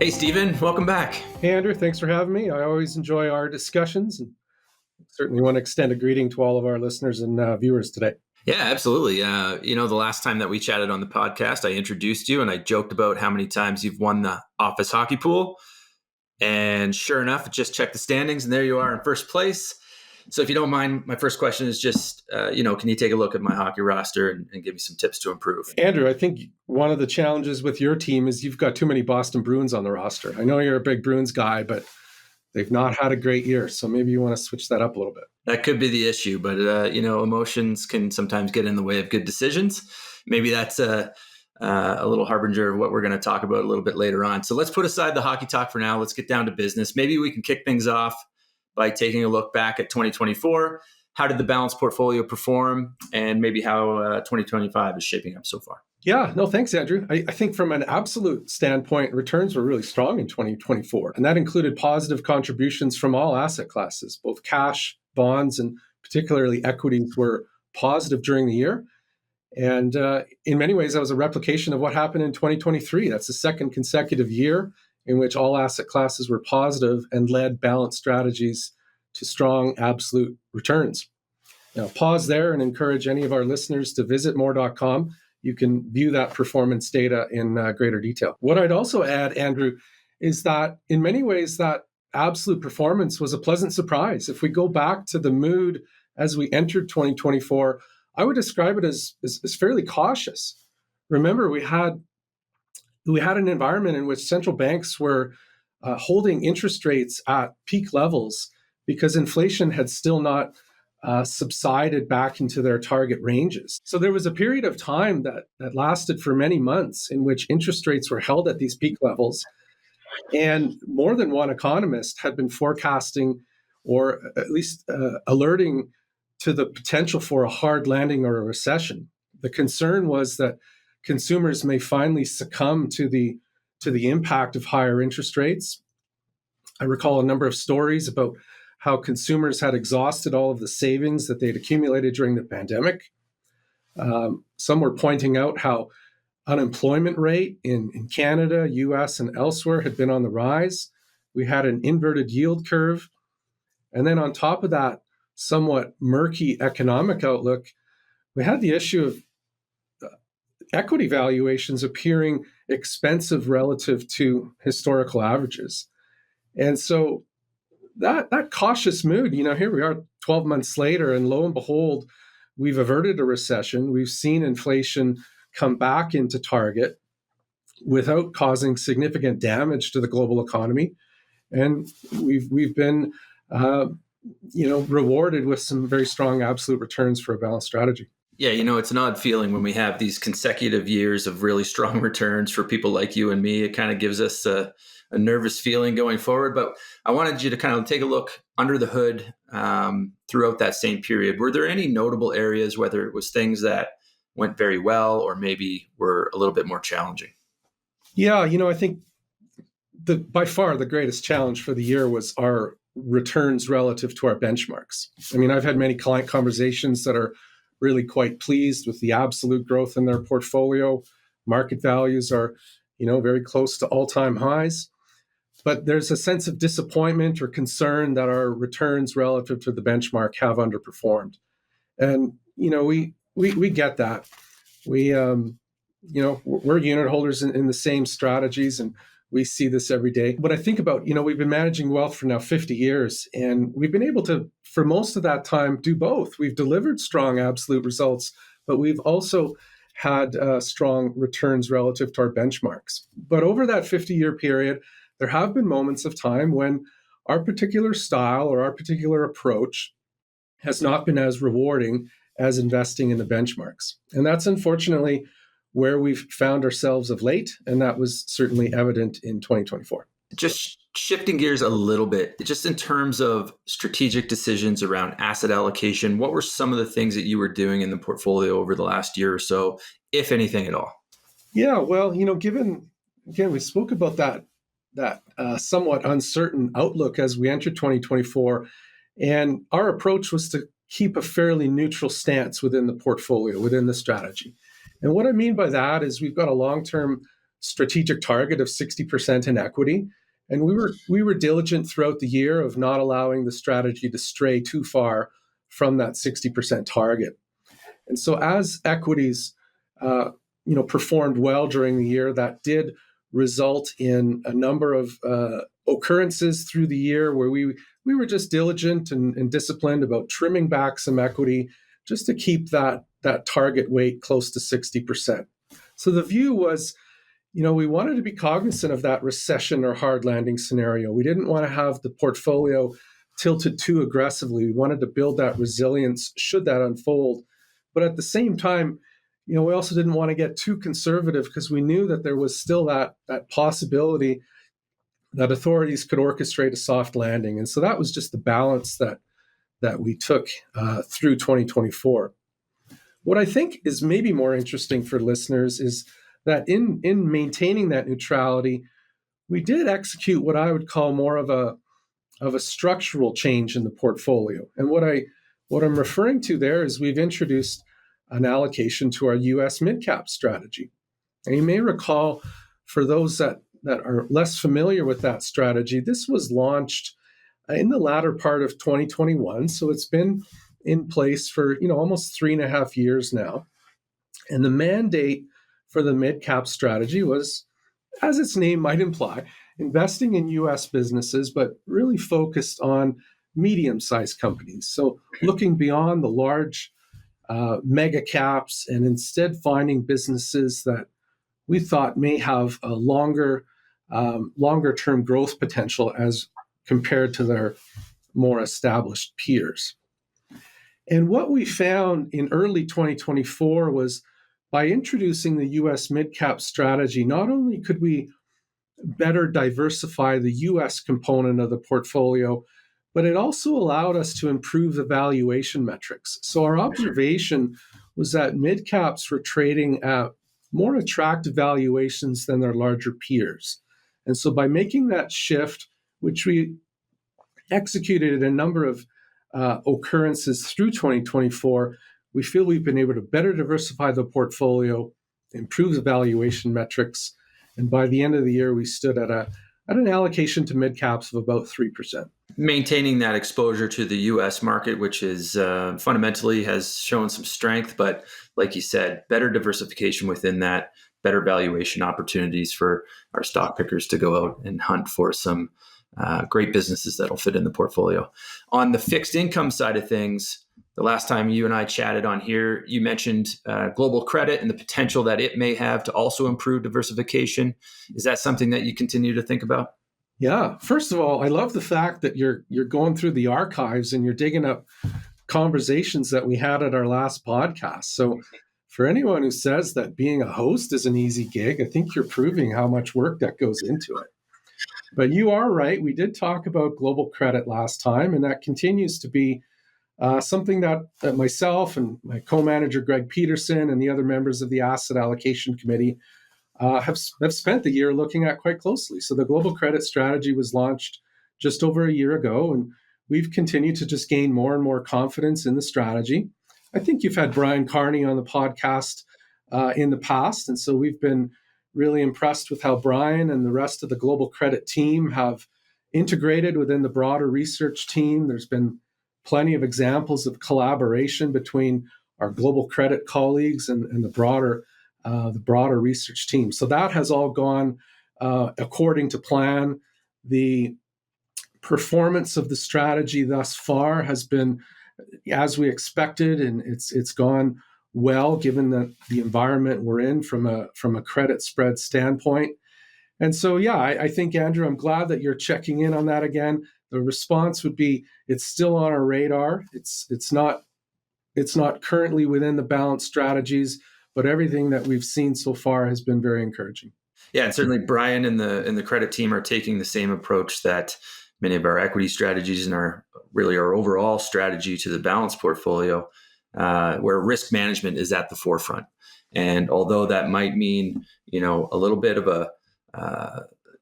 Hey, Stephen, welcome back. Hey, Andrew, thanks for having me. I always enjoy our discussions and certainly want to extend a greeting to all of our listeners and viewers today. Yeah, absolutely. The last time that we chatted on the podcast, I introduced you and I joked about how many times you've won the office hockey pool. And sure enough, just checked the standings and there you are in first place. So if you don't mind, my first question is just, can you take a look at my hockey roster and give me some tips to improve? Andrew, I think one of the challenges with your team is you've got too many Boston Bruins on the roster. I know you're a big Bruins guy, but they've not had a great year. So maybe you want to switch that up a little bit. That could be the issue, but, emotions can sometimes get in the way of good decisions. Maybe that's a little harbinger of what we're going to talk about a little bit later on. So let's put aside the hockey talk for now. Let's get down to business. Maybe we can kick things off by taking a look back at 2024. How did the balanced portfolio perform, and maybe how 2025 is shaping up so far? Yeah, no, thanks, Andrew. I think from an absolute standpoint, returns were really strong in 2024, and that included positive contributions from all asset classes. Both cash, bonds, and particularly equities were positive during the year. And in many ways, that was a replication of what happened in 2023. That's the second consecutive year in which all asset classes were positive and led balanced strategies to strong absolute returns. Now, pause there and encourage any of our listeners to visit more.com. You can view that performance data in greater detail. What I'd also add, Andrew, is that in many ways, that absolute performance was a pleasant surprise. If we go back to the mood as we entered 2024, I would describe it as fairly cautious. Remember, we had an environment in which central banks were holding interest rates at peak levels because inflation had still not subsided back into their target ranges. So there was a period of time that lasted for many months in which interest rates were held at these peak levels. And more than one economist had been forecasting or at least alerting to the potential for a hard landing or a recession. The concern was that consumers may finally succumb to the impact of higher interest rates. I recall a number of stories about how consumers had exhausted all of the savings that they'd accumulated during the pandemic. Some were pointing out how unemployment rate in Canada, US, and elsewhere had been on the rise. We had an inverted yield curve. And then on top of that, somewhat murky economic outlook, we had the issue of equity valuations appearing expensive relative to historical averages. And so that cautious mood, here we are 12 months later, and lo and behold, we've averted a recession. We've seen inflation come back into target without causing significant damage to the global economy. And we've been rewarded with some very strong absolute returns for a balanced strategy. Yeah, it's an odd feeling when we have these consecutive years of really strong returns for people like you and me. It kind of gives us a nervous feeling going forward. But I wanted you to kind of take a look under the hood throughout that same period. Were there any notable areas, whether it was things that went very well or maybe were a little bit more challenging? Yeah, I think by far the greatest challenge for the year was our returns relative to our benchmarks. I mean, I've had many client conversations that are really quite pleased with the absolute growth in their portfolio. Market values are, very close to all-time highs. But there's a sense of disappointment or concern that our returns relative to the benchmark have underperformed. And, we get that. We're unit holders in the same strategies, and we see this every day. But I think about, we've been managing wealth for now 50 years, and we've been able to, for most of that time, do both. We've delivered strong absolute results, but we've also had strong returns relative to our benchmarks. But over that 50-year period, there have been moments of time when our particular style or our particular approach has not been as rewarding as investing in the benchmarks. And that's unfortunately where we've found ourselves of late, and that was certainly evident in 2024. Just shifting gears a little bit, just in terms of strategic decisions around asset allocation, what were some of the things that you were doing in the portfolio over the last year or so, if anything at all? Yeah, well, given, again, we spoke about that somewhat uncertain outlook as we entered 2024, and our approach was to keep a fairly neutral stance within the portfolio, within the strategy. And what I mean by that is we've got a long-term strategic target of 60% in equity. And we were diligent throughout the year of not allowing the strategy to stray too far from that 60% target. And so as equities performed well during the year, that did result in a number of occurrences through the year where we were just diligent and disciplined about trimming back some equity just to keep that target weight close to 60%. So the view was, we wanted to be cognizant of that recession or hard landing scenario. We didn't want to have the portfolio tilted too aggressively. We wanted to build that resilience should that unfold. But at the same time, we also didn't want to get too conservative because we knew that there was still that possibility that authorities could orchestrate a soft landing. And so that was just the balance that we took through 2024. What I think is maybe more interesting for listeners is that in maintaining that neutrality, we did execute what I would call more of a structural change in the portfolio. And what I'm referring to there is we've introduced an allocation to our U.S. mid-cap strategy. And you may recall, for those that are less familiar with that strategy, this was launched in the latter part of 2021. So it's been in place for almost 3.5 years now. And the mandate for the mid-cap strategy was, as its name might imply, investing in U.S. businesses, but really focused on medium-sized companies. So looking beyond the large mega caps and instead finding businesses that we thought may have a longer term growth potential as compared to their more established peers. And what we found in early 2024 was by introducing the U.S. mid-cap strategy, not only could we better diversify the U.S. component of the portfolio, but it also allowed us to improve the valuation metrics. So our observation was that mid-caps were trading at more attractive valuations than their larger peers. And so by making that shift, which we executed in a number of occurrences through 2024, we feel we've been able to better diversify the portfolio, improve the valuation metrics, and by the end of the year, we stood at an allocation to mid-caps of about 3%. Maintaining that exposure to the U.S. market, which is fundamentally has shown some strength, but like you said, better diversification within that, better valuation opportunities for our stock pickers to go out and hunt for some great businesses that'll fit in the portfolio. On the fixed income side of things, the last time you and I chatted on here, you mentioned global credit and the potential that it may have to also improve diversification. Is that something that you continue to think about? Yeah. First of all, I love the fact that you're going through the archives and you're digging up conversations that we had at our last podcast. So for anyone who says that being a host is an easy gig, I think you're proving how much work that goes into it. But you are right. We did talk about global credit last time, and that continues to be something that myself and my co-manager, Greg Peterson, and the other members of the Asset Allocation Committee have spent the year looking at quite closely. So the global credit strategy was launched just over a year ago, and we've continued to just gain more and more confidence in the strategy. I think you've had Brian Carney on the podcast in the past, and so we've been really impressed with how Brian and the rest of the global credit team have integrated within the broader research team. There's been plenty of examples of collaboration between our global credit colleagues and the broader research team. So that has all gone according to plan. The performance of the strategy thus far has been as we expected, and it's gone well given the environment we're in from a credit spread standpoint. And so, yeah, I think, Andrew, I'm glad that you're checking in on that again. The response would be, it's still on our radar. It's not currently within the balanced strategies, but everything that we've seen so far has been very encouraging. Yeah, and certainly Brian and the credit team are taking the same approach that many of our equity strategies and our overall strategy to the balanced portfolio, where risk management is at the forefront. And although that might mean, a little bit of a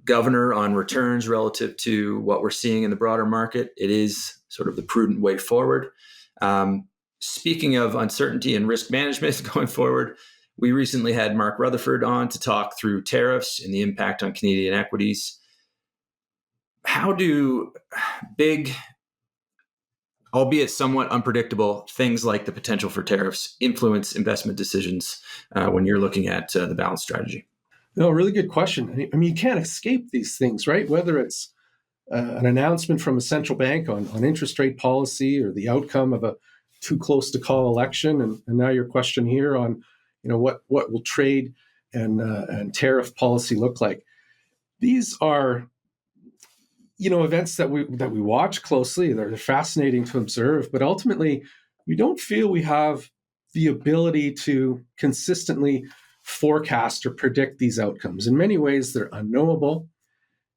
governor on returns relative to what we're seeing in the broader market, it is sort of the prudent way forward. Speaking of uncertainty and risk management going forward, We recently had Mark Rutherford on to talk through tariffs and the impact on Canadian equities. How do big, albeit somewhat unpredictable, things like the potential for tariffs influence investment decisions when you're looking at the balance strategy? No, really good question. I mean, you can't escape these things, right? Whether it's an announcement from a central bank on interest rate policy or the outcome of a too close to call election, and now your question here on, what will trade and tariff policy look like? These are, events that we watch closely. They're fascinating to observe, but ultimately, we don't feel we have the ability to consistently forecast or predict these outcomes. In many ways, they're unknowable.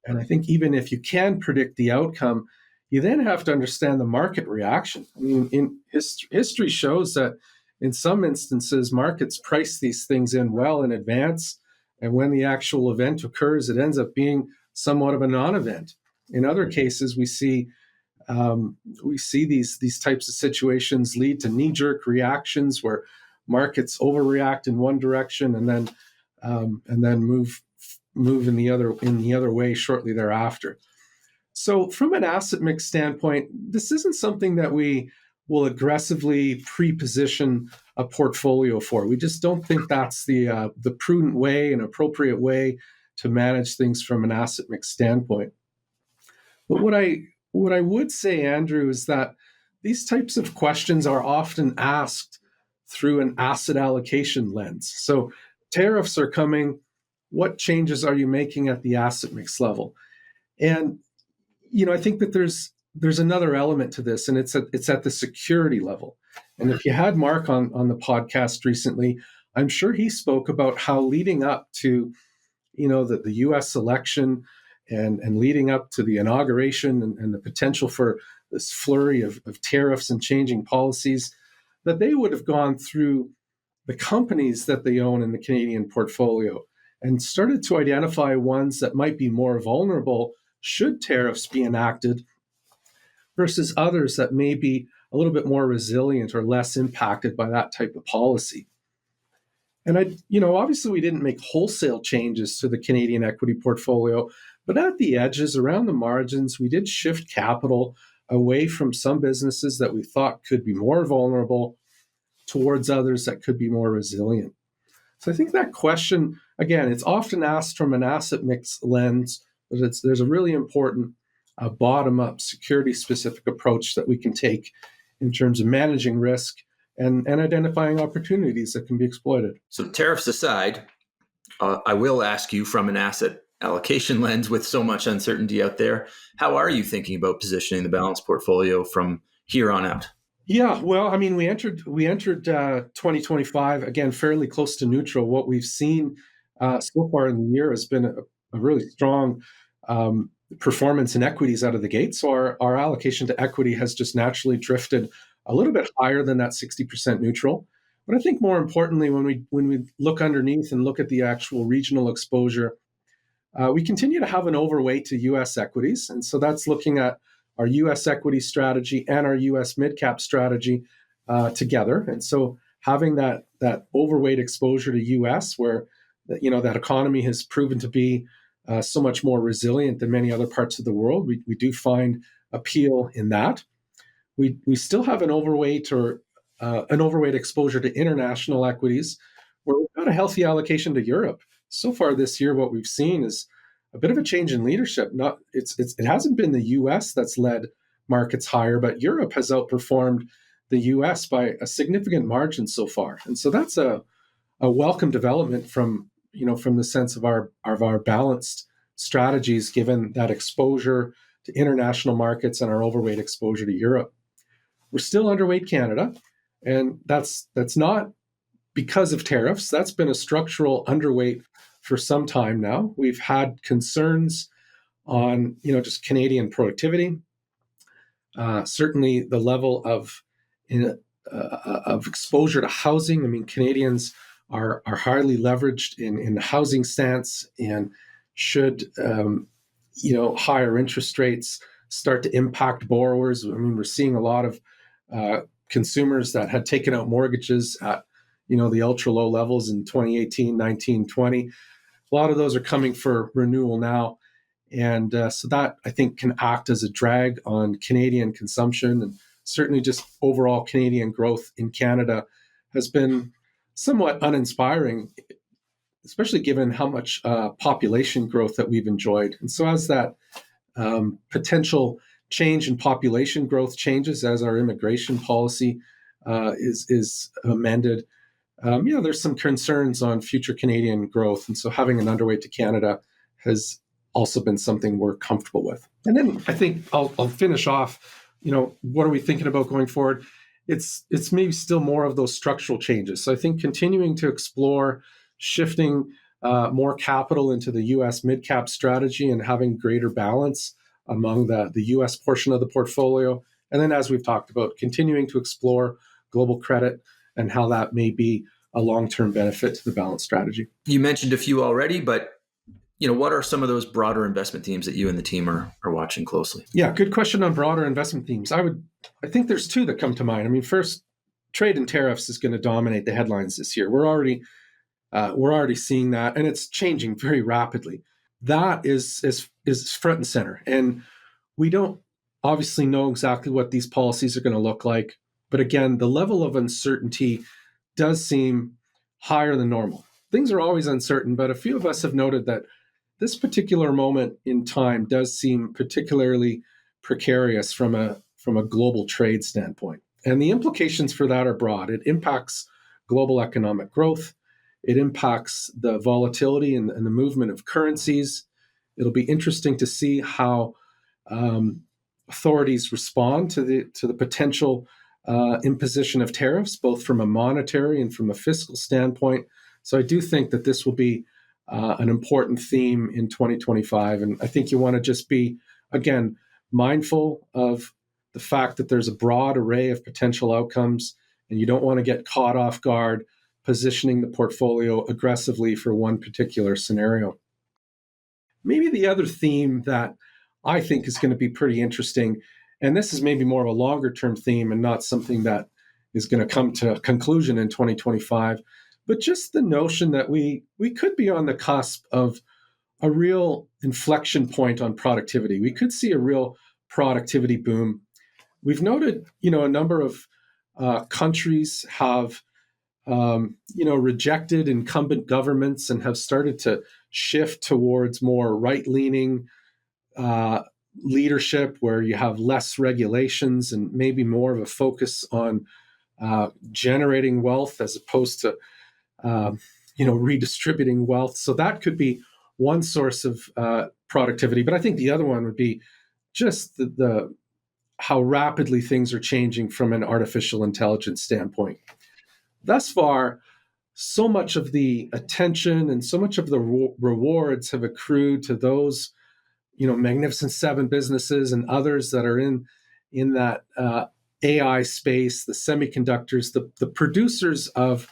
And I think even if you can predict the outcome, you then have to understand the market reaction. I mean, history shows that in some instances, markets price these things in well in advance. And when the actual event occurs, it ends up being somewhat of a non-event. In other cases, we see these types of situations lead to knee-jerk reactions where markets overreact in one direction and then move in the other way shortly thereafter. So from an asset mix standpoint, this isn't something that we will aggressively pre-position a portfolio for. We just don't think that's the prudent way and appropriate way to manage things from an asset mix standpoint. But what I would say, Andrew, is that these types of questions are often asked through an asset allocation lens. So tariffs are coming. What changes are you making at the asset mix level? And I think that there's another element to this, and it's at the security level. And if you had Mark on the podcast recently, I'm sure he spoke about how leading up to the U.S. election and leading up to the inauguration and the potential for this flurry of tariffs and changing policies, that they would have gone through the companies that they own in the Canadian portfolio and started to identify ones that might be more vulnerable should tariffs be enacted versus others that may be a little bit more resilient or less impacted by that type of policy. And obviously we didn't make wholesale changes to the Canadian equity portfolio, but at the edges, around the margins, we did shift capital away from some businesses that we thought could be more vulnerable towards others that could be more resilient. So I think that question, again, it's often asked from an asset mix lens, but there's a really important bottom-up security-specific approach that we can take in terms of managing risk and identifying opportunities that can be exploited. So tariffs aside, I will ask you from an asset allocation lens with so much uncertainty out there, how are you thinking about positioning the balanced portfolio from here on out? Yeah, well, I mean, we entered 2025 again fairly close to neutral. What we've seen so far in the year has been a really strong performance in equities out of the gate. So our allocation to equity has just naturally drifted a little bit higher than that 60% neutral. But I think more importantly, when we look underneath and look at the actual regional exposure, we continue to have an overweight to U.S. equities, and so that's looking at our U.S. equity strategy and our U.S. mid-cap strategy together. And so having that overweight exposure to U.S., where that economy has proven to be so much more resilient than many other parts of the world, we do find appeal in that. We still have an overweight exposure to international equities, where we've got a healthy allocation to Europe. So far this year, what we've seen is a bit of a change in leadership. It hasn't been the U.S. that's led markets higher, but Europe has outperformed the U.S. by a significant margin so far, and so that's a welcome development from the sense of our balanced strategies, given that exposure to international markets and our overweight exposure to Europe. We're still underweight Canada, and that's not because of tariffs. That's been a structural underweight for some time now. We've had concerns on just Canadian productivity, certainly the level of exposure to housing. I mean, Canadians are highly leveraged in the housing stance, and should higher interest rates start to impact borrowers. I mean, we're seeing a lot of consumers that had taken out mortgages at the ultra low levels in 2018, 19, 20. A lot of those are coming for renewal now. And so that, I think, can act as a drag on Canadian consumption, and certainly just overall Canadian growth in Canada has been somewhat uninspiring, especially given how much population growth that we've enjoyed. And so as that potential change in population growth changes, as our immigration policy is amended, there's some concerns on future Canadian growth. And so having an underweight to Canada has also been something we're comfortable with. And then I think I'll finish off, what are we thinking about going forward? It's maybe still more of those structural changes. So I think continuing to explore shifting more capital into the U.S. mid-cap strategy and having greater balance among the U.S. portion of the portfolio. And then, as we've talked about, continuing to explore global credit and how that may be a long-term benefit to the balance strategy. You mentioned a few already, but what are some of those broader investment themes that you and the team are watching closely? Yeah, good question on broader investment themes. I think there's two that come to mind. I mean, first, trade and tariffs is going to dominate the headlines this year. We're already seeing that, and it's changing very rapidly. That is front and center, and we don't obviously know exactly what these policies are going to look like. But again, the level of uncertainty does seem higher than normal. Things are always uncertain, but a few of us have noted that this particular moment in time does seem particularly precarious from a global trade standpoint. And the implications for that are broad. It impacts global economic growth. It impacts the volatility and the movement of currencies. It'll be interesting to see how authorities respond to the potential imposition of tariffs, both from a monetary and from a fiscal standpoint. So I do think that this will be an important theme in 2025. And I think you want to just be, again, mindful of the fact that there's a broad array of potential outcomes, and you don't want to get caught off guard positioning the portfolio aggressively for one particular scenario. Maybe the other theme that I think is going to be pretty interesting, and this is maybe more of a longer term theme and not something that is going to come to a conclusion in 2025, but just the notion that we could be on the cusp of a real inflection point on productivity. We could see a real productivity boom. We've noted, a number of countries have, rejected incumbent governments and have started to shift towards more right-leaning leadership, where you have less regulations and maybe more of a focus on generating wealth as opposed to redistributing wealth. So that could be one source of productivity. But I think the other one would be just the how rapidly things are changing from an artificial intelligence standpoint. Thus far, so much of the attention and so much of the rewards have accrued to those, Magnificent Seven businesses and others that are in that AI space, the semiconductors, the producers of,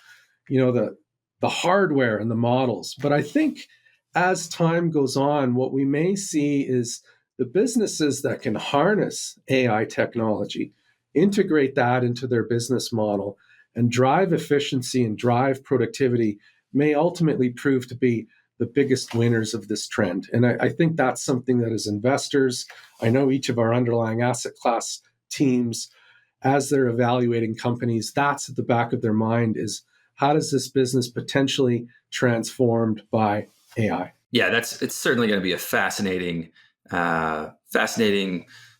the hardware and the models. But I think as time goes on, what we may see is the businesses that can harness AI technology, integrate that into their business model, and drive efficiency and drive productivity may ultimately prove to be the biggest winners of this trend. And I think that's something that as investors, I know each of our underlying asset class teams, as they're evaluating companies, that's at the back of their mind is, how does this business potentially transformed by AI? Yeah, it's certainly going to be a fascinating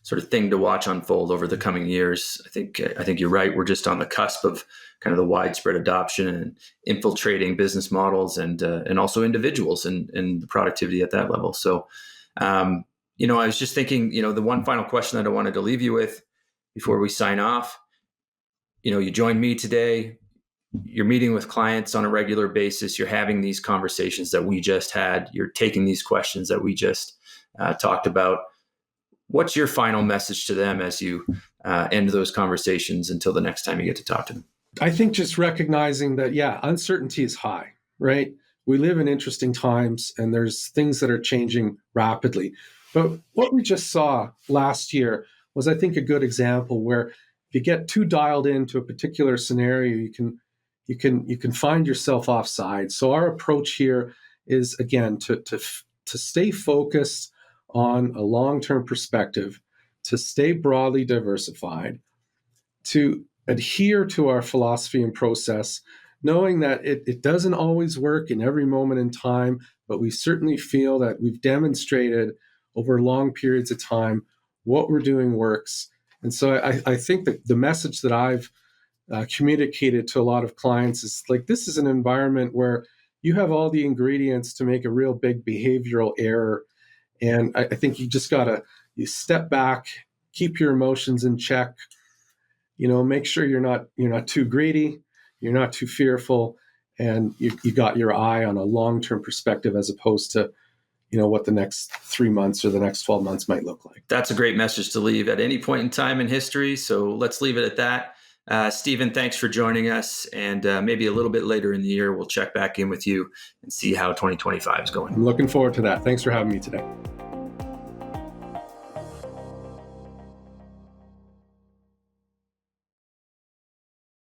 sort of thing to watch unfold over the coming years. I think you're right. We're just on the cusp of kind of the widespread adoption and infiltrating business models and also individuals and the productivity at that level. So, I was just thinking, the one final question that I wanted to leave you with before we sign off. You joined me today. You're meeting with clients on a regular basis. You're having these conversations that we just had. You're taking these questions that we just talked about. What's your final message to them as you end those conversations until the next time you get to talk to them? I think just recognizing that, uncertainty is high, right? We live in interesting times and there's things that are changing rapidly. But what we just saw last year was, I think, a good example where if you get too dialed into a particular scenario, you can you can find yourself offside. So our approach here is, again, to stay focused on a long-term perspective, to stay broadly diversified, to adhere to our philosophy and process, knowing that it doesn't always work in every moment in time, but we certainly feel that we've demonstrated over long periods of time what we're doing works. And so I think that the message that I've communicated to a lot of clients is like, this is an environment where you have all the ingredients to make a real big behavioral error. And I think you just you step back, keep your emotions in check, make sure you're not too greedy, you're not too fearful, and you got your eye on a long-term perspective as opposed to, what the next 3 months or the next 12 months might look like. That's a great message to leave at any point in time in history. So let's leave it at that. Stephen, thanks for joining us. And maybe a little bit later in the year, we'll check back in with you and see how 2025 is going. I'm looking forward to that. Thanks for having me today.